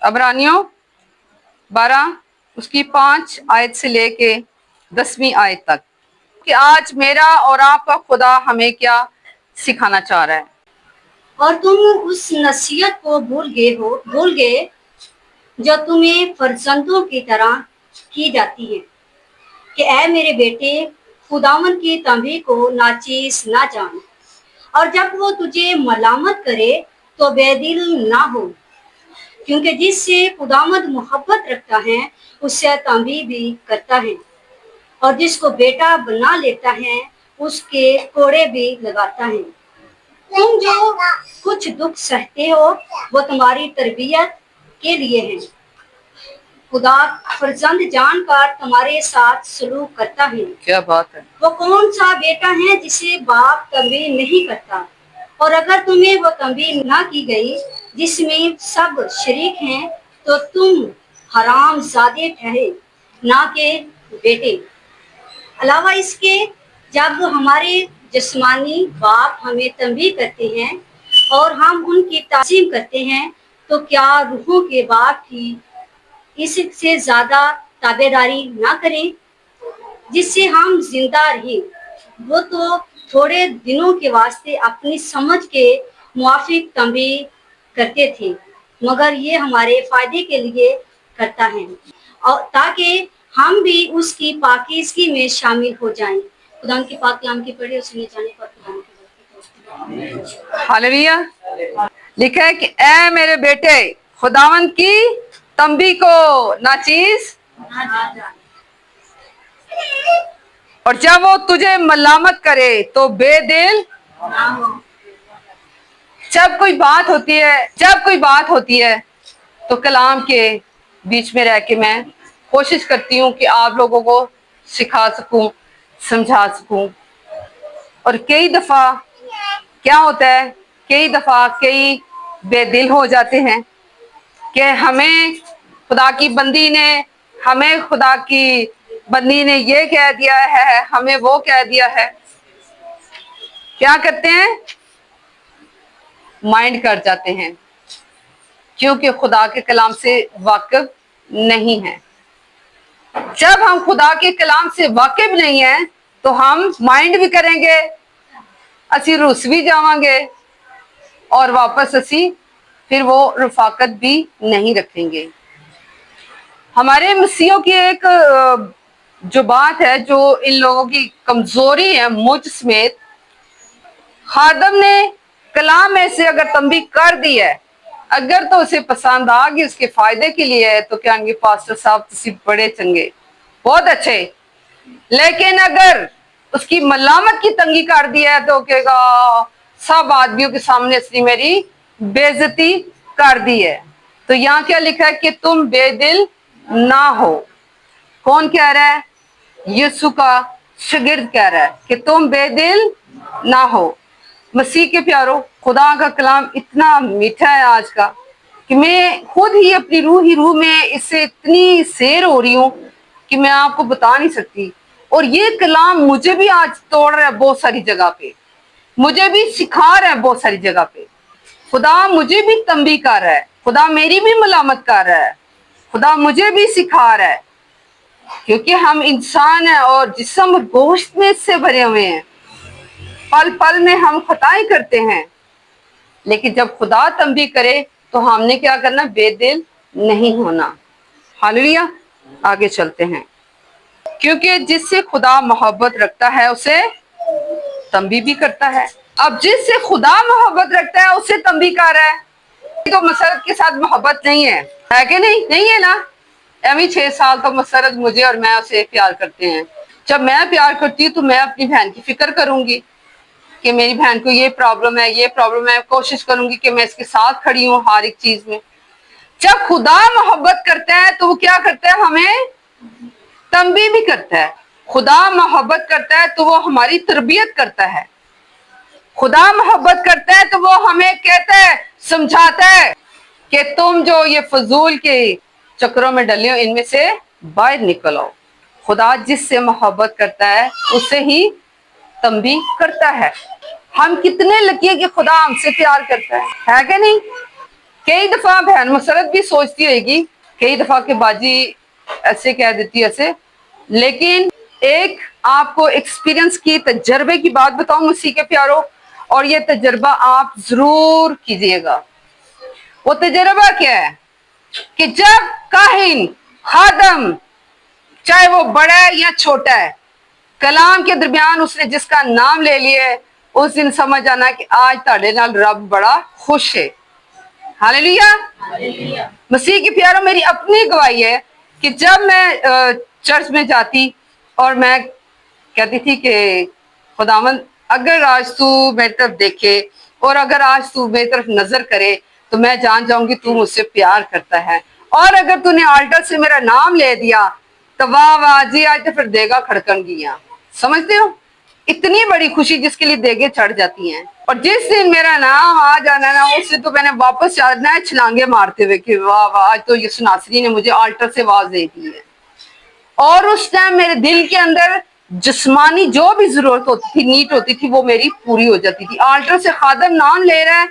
अबरानियों 12 उसकी 5 आयत से लेके 10वीं आयत तक कि आज मेरा और आपका खुदा हमें क्या सिखाना चाह रहा है। और तुम उस नसीहत को भूल गए जो तुम्हें फर्जंदों की तरह की जाती है कि ऐ मेरे बेटे, खुदावन की तंबी को नाचीज ना जान, और जब वो तुझे मलामत करे तो बेदिल ना हो, क्योंकि जिससे खुदावंद मोहब्बत रखता है उससे तंबी भी करता है, और जिसको बेटा बना लेता है उसके कोड़े भी लगाता है। तुम जो कुछ दुख सहते हो वो तुम्हारी तरबियत के लिए है। खुदा फर्जंद जानकर तुम्हारे साथ सलूक करता है। क्या बात है। वो कौन सा बेटा है जिसे बाप तंबी नहीं करता, और अगर तुम्हें वो तंबी ना की गई जिसमें सब शरीक हैं तो तुम हराम ज़ादे ठहरे, ना के बेटे। अलावा इसके जब हमारे जिस्मानी बाप हमें तंबी करते हैं और हम उनकी ताज़ीम करते हैं तो क्या रूहों के बाप की इससे ज्यादा ताबेदारी ना करें जिससे हम जिंदा रहें। वो तो थोड़े दिनों के वास्ते अपनी समझ के मुआफिक तंबी करते थे, मगर ये हमारे फायदे के लिए करता है और ताकि हम भी उसकी पाकीज़गी में शामिल हो जाएं। खुदा की पाक कलाम की पढ़े और सुने जाने पर खुदा हालेलुया। लिखा है कि ऐ मेरे बेटे, खुदावंद की तंबी को नाचीज, और जब वो तुझे मलामत करे तो बेदिल। जब कोई बात होती है तो कलाम के बीच में रह के मैं कोशिश करती हूँ कि आप लोगों को सिखा सकूं, समझा सकूं। और कई दफा क्या होता है, कई दफा कई बेदिल हो जाते हैं कि हमें खुदा की बंदी ने ये कह दिया है, हमें वो कह दिया है। क्या करते हैं, माइंड कर जाते हैं, क्योंकि खुदा के कलाम से वाकिफ नहीं है। जब हम खुदा के कलाम से वाकिफ नहीं है तो हम माइंड भी करेंगे, असी रुस भी जावांगे और वापस असी फिर वो रफाकत भी नहीं रखेंगे। हमारे मसीहों की एक जो बात है, जो इन लोगों की कमजोरी है, मुझ समेत, खादम ने कलाम में से अगर तंबी कर दी है, अगर तो उसे पसंद आ गई, उसके फायदे के लिए है, तो कहेंगे पास्टर साहब तुसी बड़े चंगे, बहुत अच्छे। लेकिन अगर उसकी मलामत की तंगी कर दी है तो कहेगा सब आदमियों के सामने इसने मेरी बेइज्जती कर दी है। तो यहाँ क्या लिखा है कि तुम बेदिल ना हो। कौन कह रहा है? यीशु का शागिर्द कह रहा है कि तुम बेदिल ना हो। मसीह के प्यारो, खुदा का कलाम इतना मीठा है आज का कि मैं खुद ही अपनी रूह में इससे इतनी सैर हो रही हूँ कि मैं आपको बता नहीं सकती। और ये कलाम मुझे भी आज तोड़ रहा है बहुत सारी जगह पे, मुझे भी सिखा रहा है बहुत सारी जगह पे। खुदा मुझे भी तंबी कर रहा है, खुदा मेरी भी मलामत कर रहा है, खुदा मुझे भी सिखा रहा है, क्योंकि हम इंसान हैं और जिस्म और गोश्त में इससे भरे हुए हैं। पल पल में हम खताएं करते हैं, लेकिन जब खुदा तंबी करे तो हमने क्या करना? बेदिल नहीं होना। हालेलुया। आगे चलते हैं, क्योंकि जिससे खुदा मोहब्बत रखता है उसे तंबी भी करता है। अब जिससे खुदा मोहब्बत रखता है उससे तंबी कर रहा है, तो मसरत के साथ मोहब्बत नहीं है कि नहीं? नहीं है ना। अभी 6 साल तो मसरत मुझे और मैं उसे प्यार करते हैं। जब मैं प्यार करती हूँ तो मैं अपनी बहन की फिक्र करूंगी कि मेरी बहन को ये प्रॉब्लम है, कोशिश करूंगी कि मैं इसके साथ खड़ी हूँ हर एक चीज में। जब खुदा मोहब्बत करता है तो वो क्या करता है? हमें तंबी भी करता है। खुदा मोहब्बत करता है तो वो हमारी तरबियत करता है। खुदा मोहब्बत करता है तो वो हमें कहता है, समझाता है कि तुम जो ये फजूल के चक्रों में डले हो इनमें से बाहर निकलो। खुदा जिससे मोहब्बत करता है उससे ही तंबी करता है। हम कितने लकी हैं कि खुदा हमसे प्यार करता है कि नहीं? कई दफा बहन मसरत भी सोचती होगी, कई दफा के बाजी ऐसे कह देती ऐसे, लेकिन एक आपको एक्सपीरियंस की तजर्बे की बात बताऊं मसीह के प्यारो, और ये तजर्बा आप जरूर कीजिएगा। वो तजर्बा क्या है कि जब काहिन खादम, चाहे वो बड़ा है या छोटा है, कलाम के दरमियान उसने जिसका नाम ले लिया है, उस दिन समझ आना कि आज ताड़े नाल रब बड़ा खुश है। हालेलुया। मसीह के प्यारों, मेरी अपनी गवाही है कि जब मैं चर्च में जाती और मैं कहती थी कि खुदावंद अगर आज तू मेरी तरफ देखे और अगर आज तू मेरी तरफ नजर करे तो मैं जान जाऊंगी तू मुझसे प्यार करता है, और अगर तूने आल्टर से मेरा नाम ले दिया तो वाह वाह जी, आज तो फिर देगा खड़कन गिया। समझते हो, इतनी बड़ी खुशी जिसके लिए देगे चढ़ जाती हैं। और जिस दिन मेरा नाम आ जाना ना, उससे तो मैंने वापस जाना है छलांगे मारते हुए कि वाह वाह, आज तो यीशु नासरी ने मुझे आल्टर से आवाज दे दी है। और उस टाइम मेरे दिल के अंदर जिस्मानी जो भी जरूरत होती थी, नीड होती थी, वो मेरी पूरी हो जाती थी। आल्टर से खादम नाम ले रहा है,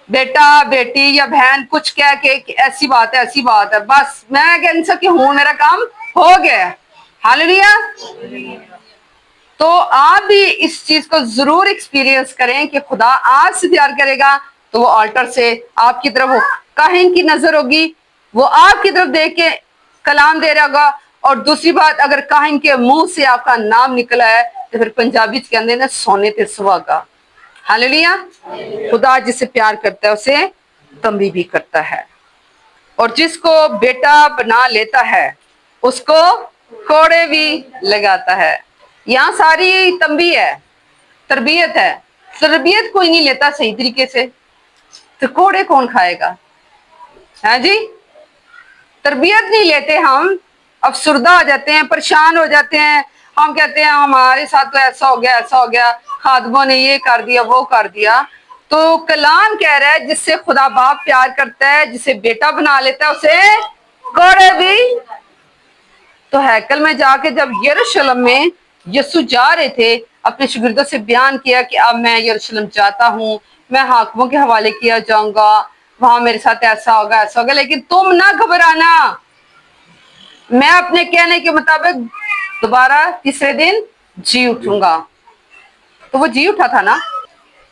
बेटा बेटी या बहन कुछ कह के कि ऐसी बात है ऐसी बात है, बस मैं कह नहीं सकती हूँ, मेरा काम हो गया। हालेलुया। तो आप भी इस चीज को जरूर एक्सपीरियंस करें कि खुदा आज से प्यार करेगा तो वो आल्टर से आपकी तरफ हो, काहिन की नजर होगी, वो आपकी तरफ देख के कलाम दे रहा होगा। और दूसरी बात, अगर काहिन के मुंह से आपका नाम निकला है तो फिर पंजाबी कहते हैं ना, सोने ते सुहागा। हालेलुया। खुदा जिससे प्यार करता है उसे तंबी भी करता है, और जिसको बेटा बना लेता है उसको कोड़े भी लगाता है। यहाँ सारी तंबी है, तरबियत है। तरबियत कोई नहीं लेता सही तरीके से तो कोड़े कौन खाएगा? है जी, तरबियत नहीं लेते, हम अफसुर्दा हो जाते हैं, परेशान हो जाते हैं। हम कहते हैं हमारे साथ तो ऐसा हो गया ऐसा हो गया, खादमों ने ये कर दिया वो कर दिया। तो कलाम कह रहा है जिससे खुदा बाप प्यार करता है, जिसे बेटा बना लेता है, उसे कोड़े भी। तो हैकल में जाके जब यरूशलेम में यीशु जा रहे थे, अपने शागिर्दों से बयान किया कि अब मैं यरूशलेम जाता हूँ, मैं हाकिमों के हवाले किया जाऊंगा, वहां मेरे साथ ऐसा होगा ऐसा होगा, लेकिन तुम ना घबराना, मैं अपने कहने के मुताबिक दोबारा तीसरे दिन जी उठूंगा। तो वो जी उठा था ना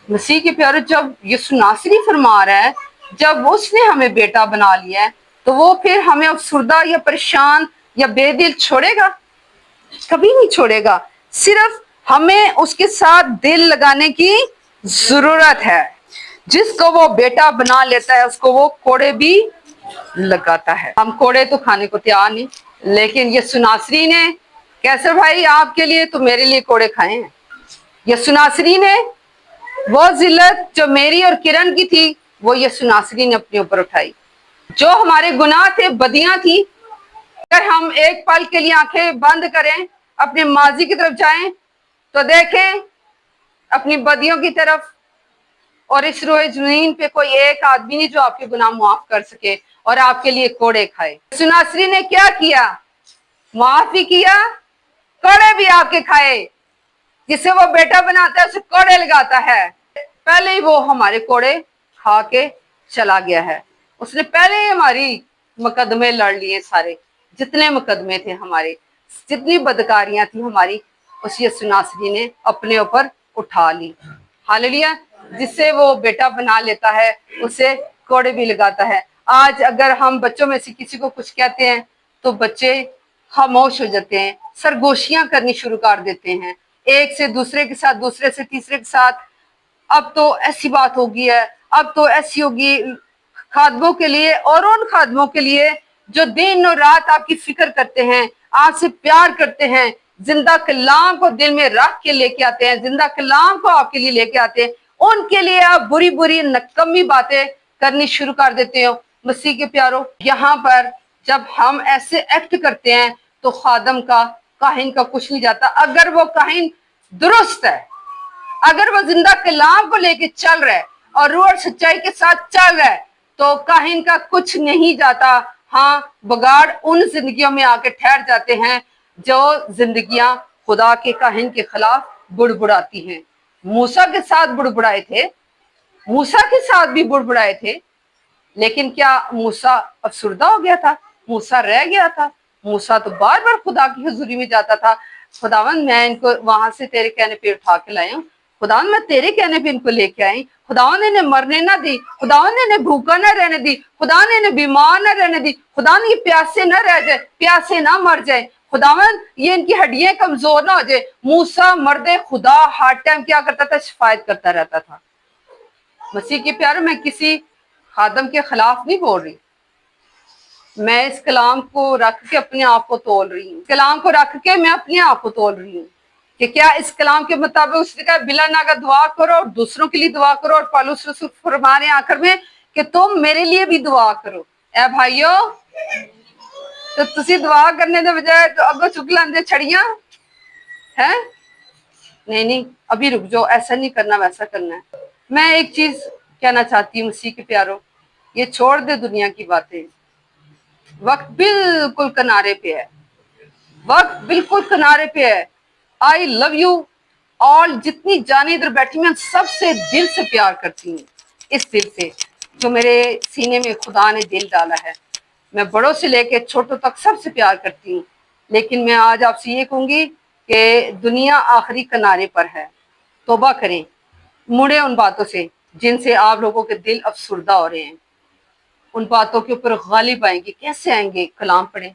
मसीह के प्यारे। जब यीशु नासरी फरमा रहा है, जब उसने हमें बेटा बना लिया है, तो वो फिर हमें अफसुर्दा या परेशान या बेदिल छोड़ेगा? कभी नहीं छोड़ेगा। सिर्फ हमें उसके साथ दिल लगाने की जरूरत है। जिसको वो बेटा बना लेता है उसको वो कोड़े भी लगाता है। हम कोड़े तो खाने को तैयार नहीं, लेकिन यीशु नासरी ने, कैसर भाई आपके लिए तो मेरे लिए कोड़े खाए हैं। यीशु नासरी ने वो जिल्लत जो मेरी और किरण की थी, वो यीशु नासरी ने अपने ऊपर उठाई। जो हमारे गुनाह थे, बदियां थी, अगर हम एक पल के लिए आंखें बंद करें, अपने माजी की तरफ जाएं, तो देखें अपनी बदियों की तरफ, और इस रोए जमीन पे कोई एक आदमी नहीं जो आपके गुनाह माफ कर सके और आपके लिए कोड़े खाए। यीशु नासरी ने क्या किया? माफ भी किया, कोड़े भी आपके खाए। जिसे वो बेटा बनाता है उसे कोड़े लगाता है। पहले ही वो हमारे कोड़े खा के चला गया है। उसने पहले ही हमारी मुकदमे लड़ लिए, सारे जितने मुकदमे थे हमारे, जितनी बदकारियां थी हमारी, उस यीशु नासरी ने अपने ऊपर उठा ली। हालेलुया। जिससे वो बेटा बना लेता है उसे कोड़े भी लगाता है। आज अगर हम बच्चों में से किसी को कुछ कहते हैं तो बच्चे खामोश हो जाते हैं, सरगोशियां करनी शुरू कर देते हैं, एक से दूसरे के साथ, दूसरे से तीसरे के साथ। अब तो ऐसी बात होगी है, अब तो ऐसी होगी। खादमों के लिए और उन खादमों के लिए जो दिन और रात आपकी फिक्र करते हैं, आपसे प्यार करते हैं, जिंदा कलाम को दिल में रख के लेके आते हैं, जिंदा कलाम को आपके लिए लेके आते हैं, उनके लिए आप बुरी बुरी नकम्मी बातें करनी शुरू कर देते हो। मसीह के प्यारो, यहाँ पर जब हम ऐसे एक्ट करते हैं तो खादम का, काहिन का कुछ नहीं जाता। अगर वो काहिन दुरुस्त है, अगर वो जिंदा कलाम को लेके चल रहा है और रूह और सच्चाई के साथ चल रहा है, तो काहिन का कुछ नहीं जाता। हाँ, बगाड़ उन जिंदगियों में आके ठहर जाते हैं जो जिंदगियां खुदा के काहिन के खिलाफ बुड़बुड़ाती हैं। मूसा के साथ बुड़बुड़ाए थे, मूसा के साथ भी बुड़बुड़ाए थे, लेकिन क्या मूसा अफसुर्दा हो गया था? मूसा रह गया था? मूसा तो बार बार खुदा की हुजूरी में जाता था, खुदावंद मैं इनको वहां से तेरे कहने पे उठा के लाया हूँ, खुदावंद मैं तेरे कहने पे इनको लेके आई, खुदावंद ने इन्हें मरने ना दी, खुदावंद ने इन्हें भूखा ना रहने दी, खुदा ने इन्हें बीमार ना रहने दी, खुदा ने ये प्यासे ना रह जाए, प्यासे ना मर जाए, खुदावंद ये इनकी हड्डियां कमजोर ना हो जाए। मूसा मर्दे खुदा हर टाइम क्या करता था? शिफायत करता रहता था। मसीह के प्यारों, मैं किसी खादम के खिलाफ नहीं बोल रही, मैं इस कलाम को रख के अपने आप को तोल रही हूँ, कलाम को रख के मैं अपने आप को तोल रही हूँ कि क्या इस कलाम के मुताबिक उसने कहा बिला नागा दुआ करो और दूसरों के लिए दुआ करो, और पौलुस रसूल फरमा रहे हैं आखिर में कि तुम मेरे लिए भी दुआ करो। ए भाइयों, तो तुसी दुआ करने के बजाय तो अगो चुक लांदे छड़ियां हैं। नहीं, अभी रुक जाओ, ऐसा नहीं करना, वैसा करना है। मैं एक चीज कहना चाहती हूँ मसीह के प्यारों, ये छोड़ दे दुनिया की बातें, वक्त बिल्कुल किनारे पे है, वक्त बिल्कुल किनारे पे है। आई लव यू ऑल, जितनी जाने इधर बैठी मैं सबसे दिल से प्यार करती हूँ, इस दिल से जो मेरे सीने में खुदा ने दिल डाला है। मैं बड़ों से लेके छोटों तक सबसे प्यार करती हूँ, लेकिन मैं आज आपसे ये कहूंगी कि दुनिया आखिरी किनारे पर है। तौबा करें, मुड़े उन बातों से जिनसे आप लोगों के दिल अफसुर्दा हो रहे हैं, उन बातों के ऊपर गालिब आएंगे। कैसे आएंगे? कलाम पढ़ें।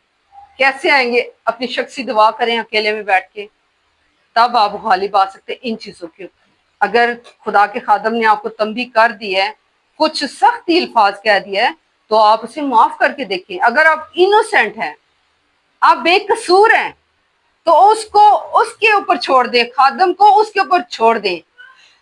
कैसे आएंगे? अपनी शख्सी दुआ करें अकेले में बैठ के, तब आप गालिब आ सकते इन चीजों के ऊपर। अगर खुदा के खादम ने आपको तंबी कर दी है, कुछ सख्त अल्फाज कह दिया है, तो आप उसे माफ करके देखें। अगर आप इनोसेंट हैं, आप बेकसूर हैं, तो उसको उसके ऊपर छोड़ दें, खादम को उसके ऊपर छोड़ दें,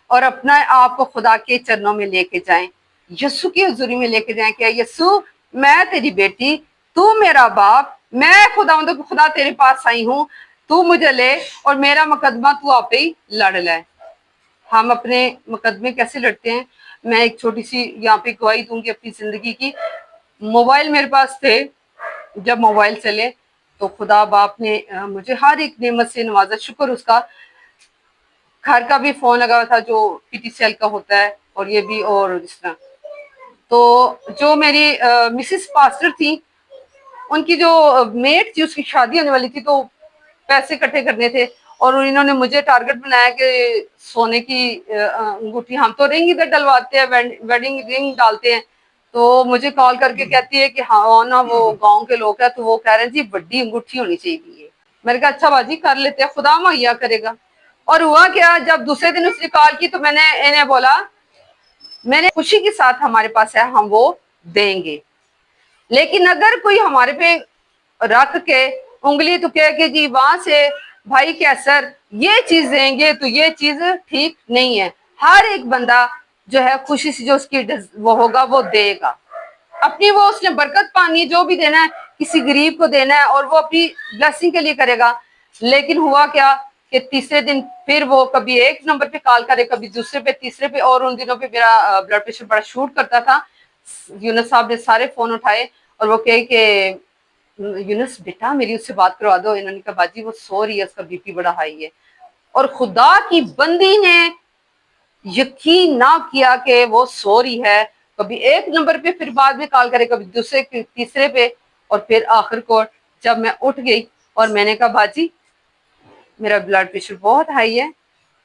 और अपना आप को खुदा के चरणों में लेके जाएं, यस्सु की हुजूरी में लेके जाएं। क्या यस्सु, मैं तेरी बेटी, तू मेरा बाप, मैं खुदा तेरे पास आई हूँ, तू मुझे ले और मेरा मुकदमा तू आप ही लड़ ले। हम अपने मुकदमे कैसे लड़ते हैं? मैं एक छोटी सी यहाँ पे गवाही दूंगी अपनी जिंदगी की। मोबाइल मेरे पास थे, जब मोबाइल चले तो खुदा बाप ने मुझे हर एक नेमत से नवाजा, शुक्र उसका। घर का भी फोन लगा हुआ था जो PTCL का होता है, और ये भी, और जिस तरह तो जो मेरी मिसेस पास्टर थी, उनकी जो मेट थी उसकी शादी होने वाली थी, तो पैसे इकट्ठे करने थे, और इन्होंने मुझे टारगेट बनाया कि सोने की अंगूठी, हम तो रिंग इधर डलवाते हैं, वेडिंग रिंग डालते हैं, तो मुझे कॉल करके कहती है कि हाँ ना वो गांव के लोग हैं, तो वो कह रहे हैं जी बड़ी अंगूठी होनी चाहिए। मैंने कहा अच्छा बाजी कर लेते हैं, खुदा मुहैया करेगा। और हुआ क्या, जब दूसरे दिन उसने कॉल की तो मैंने इन्हें बोला, मैंने खुशी के साथ हमारे पास है, हम वो देंगे, लेकिन अगर कोई हमारे पे रख के उंगली तो कह के जी वहां से भाई कैसर ये चीज देंगे, तो ये चीज ठीक नहीं है। हर एक बंदा जो है खुशी से जो उसकी वो होगा वो देगा, अपनी वो उसने बरकत पानी, जो भी देना है किसी गरीब को देना है, और वो अपनी ब्लेसिंग के लिए करेगा। लेकिन हुआ क्या कि तीसरे दिन फिर वो कभी एक नंबर पे कॉल करे, कभी दूसरे पे, तीसरे पे, और उन दिनों पे मेरा ब्लड प्रेशर बड़ा शूट करता था। यूनुस साहब ने सारे फोन उठाए और वो कहे कि यूनुस बेटा मेरी उससे बात करवा दो। इन्होंने कहा बाजी वो सो रही है, उसका BP बड़ा हाई है। और खुदा की बंदी ने यकीन ना किया कि वो सो रही है, कभी एक नंबर पे, फिर बाद में कॉल करे, कभी दूसरे, तीसरे पे, और फिर आखिर को जब मैं उठ गई और मैंने कहा बाजी मेरा ब्लड प्रेशर बहुत हाई है,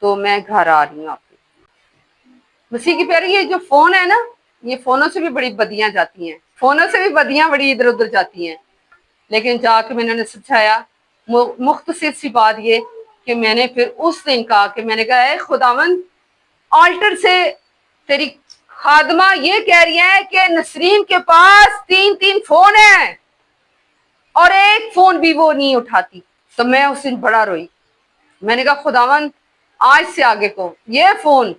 तो मैं घर आ रही हूँ आपके। मसीह की प्यारी, ये जो फोन है ना, ये फोनों से भी बड़ी बदियां जाती हैं, फोनों से भी बदियां बड़ी इधर उधर जाती हैं। लेकिन जाके मैंने उन्हें समझाया, मुख्तसर सी बात ये कि मैंने फिर उस दिन कहा कि मैंने कहा है खुदावन, ऑल्टर से तेरी खादमा ये कह रही है कि नसरीन के पास 3 फोन है और एक फोन भी वो नहीं उठाती। तो मैं उस दिन बड़ा रोई, मैंने कहा खुदावन आज से आगे को ये फोन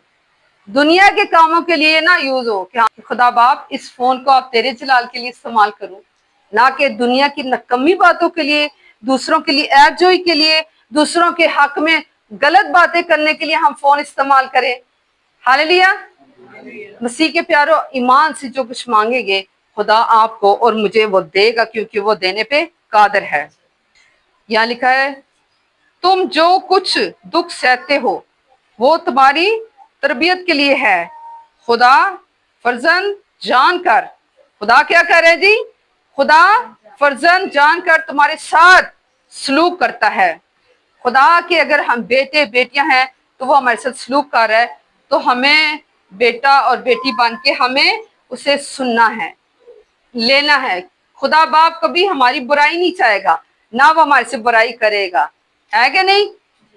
दुनिया के कामों के लिए ना यूज हो, कि हाँ खुदा बाप इस फोन को आप तेरे जलाल के लिए इस्तेमाल करूं, ना कि दुनिया की नकम्मी बातों के लिए, दूसरों के लिए ऐबजोई के लिए, दूसरों के हक में गलत बातें करने के लिए हम फोन इस्तेमाल करें। हालेलुया। मसीह के प्यारो, ईमान से जो कुछ मांगेंगे खुदा आपको और मुझे वो देगा, क्योंकि वो देने पे कादर है। यहाँ लिखा है तुम जो कुछ दुख सहते हो वो तुम्हारी तरबियत के लिए है, खुदा फर्जन जानकर खुदा क्या कर रहे हैं जी? खुदा फर्जंद जानकर तुम्हारे साथ सलूक करता है। खुदा के अगर हम बेटे बेटियां हैं तो वो हमारे साथ सलूक कर रहा है, तो हमें बेटा और बेटी बन के हमें उसे सुनना है, लेना है। खुदा बाप कभी हमारी बुराई नहीं चाहेगा, ना वो हमारे से बुराई करेगा, है कि नहीं?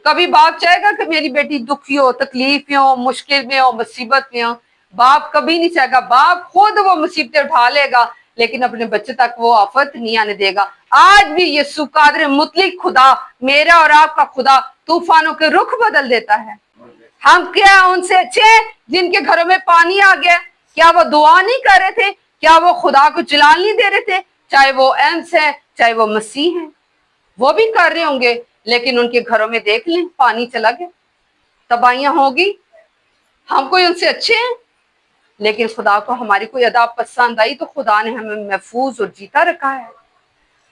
कभी बाप चाहेगा कि मेरी बेटी दुखी हो, तकलीफ में हो, मुश्किल में हो, मुसीबत में हो? बाप कभी नहीं चाहेगा। बाप खुद वो मुसीबतें उठा लेगा, लेकिन अपने बच्चे तक वो आफत नहीं आने देगा। आज भी यीशु कादिर मुतलिक खुदा, मेरा और आपका खुदा, तूफानों के रुख बदल देता है। हम क्या उनसे अच्छे हैं जिनके घरों में पानी आ गया? क्या वो दुआ नहीं कर रहे थे? क्या वो खुदा को जलाल नहीं दे रहे थे? चाहे वो एम्स है, चाहे वो मसीह है, वो भी कर रहे होंगे, लेकिन उनके घरों में देख लें पानी चला गया, तबाहियां होगी। हम कोई उनसे अच्छे हैं? लेकिन खुदा को हमारी कोई अदा पसंद आई तो खुदा ने हमें महफूज और जीता रखा है।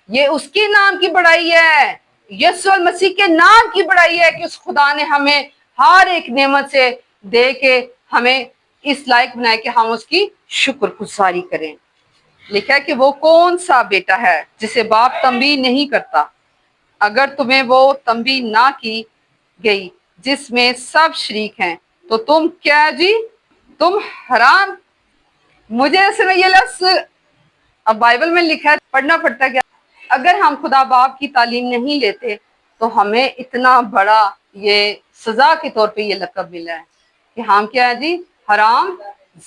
ये उसके नाम की बड़ाई है, यीशु मसीह के नाम की बड़ाई है कि उस खुदा ने हमें हर एक नेमत से दे के हमें इस लायक बनाया कि हम उसकी शुक्रगुजारी करें। लिखा है कि वो कौन सा बेटा है जिसे बाप तंबी नहीं करता। अगर तुम्हें वो तंबी ना की गई जिसमें सब शरीक हैं, तो तुम क्या जी? तुम हराम। मुझे इसमें ये लफ्ज अब बाइबल में लिखा है, पढ़ना पड़ता क्या? अगर हम खुदा बाप की तालीम नहीं लेते तो हमें इतना बड़ा ये सजा के तौर पे ये लक़ब मिला है कि हम क्या है जी? हराम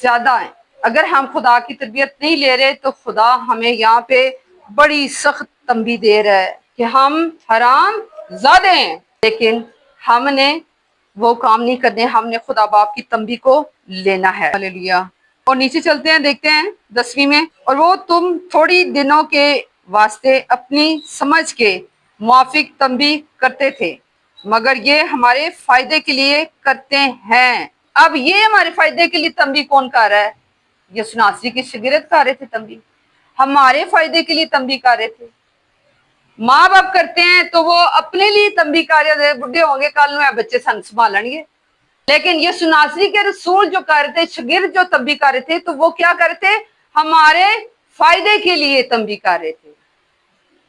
ज्यादा है। अगर हम खुदा की तरबियत नहीं ले रहे तो खुदा हमें यहाँ पे बड़ी सख्त तंबी दे रहा है कि हम हराम ज्यादा हैं, लेकिन हमने वो काम नहीं करने, हमने खुदा बाप की तंबी को लेना है। हालेलुया। और नीचे चलते हैं, देखते हैं 10वीं में, और वो तुम थोड़ी दिनों के वास्ते अपनी समझ के मुआफिक तंबी करते थे, मगर ये हमारे फायदे के लिए करते हैं। अब ये हमारे फायदे के लिए तंबी कौन कर रहा है? यीशु नासरी के शागिर्द कर रहे थे तंबी, हमारे फायदे के लिए तंबी कर रहे थे। माँ बाप करते हैं तो वो अपने लिए तंबी कर रहे थे, बुढ़े होंगे कल में बच्चे सन संभालेंगे। लेकिन यीशु नासरी के रसूल जो कर रहे थे, शागिर्द जो तंबी कर रहे थे, तो वो क्या कर रहे थे? हमारे फायदे के लिए तंबी कर रहे थे।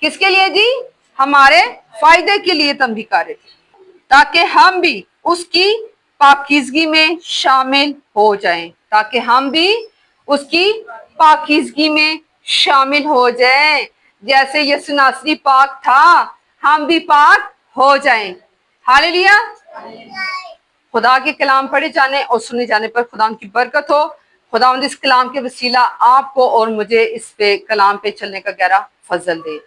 किसके लिए जी? हमारे फायदे के लिए तंबी कर रहे थे, ताकि हम भी उसकी पाकीज़गी में शामिल हो जाएं, ताकि हम भी उसकी पाकीज़गी में शामिल हो जाएं। जैसे यीशु नासरी पाक था, हम भी पाक हो जाएं। हालेलुया। खुदा के कलाम पढ़े जाने और सुने जाने पर खुदा की बरकत हो। खुदा इस कलाम के वसीला आपको और मुझे इस पे कलाम पे चलने का गहरा फजल दे।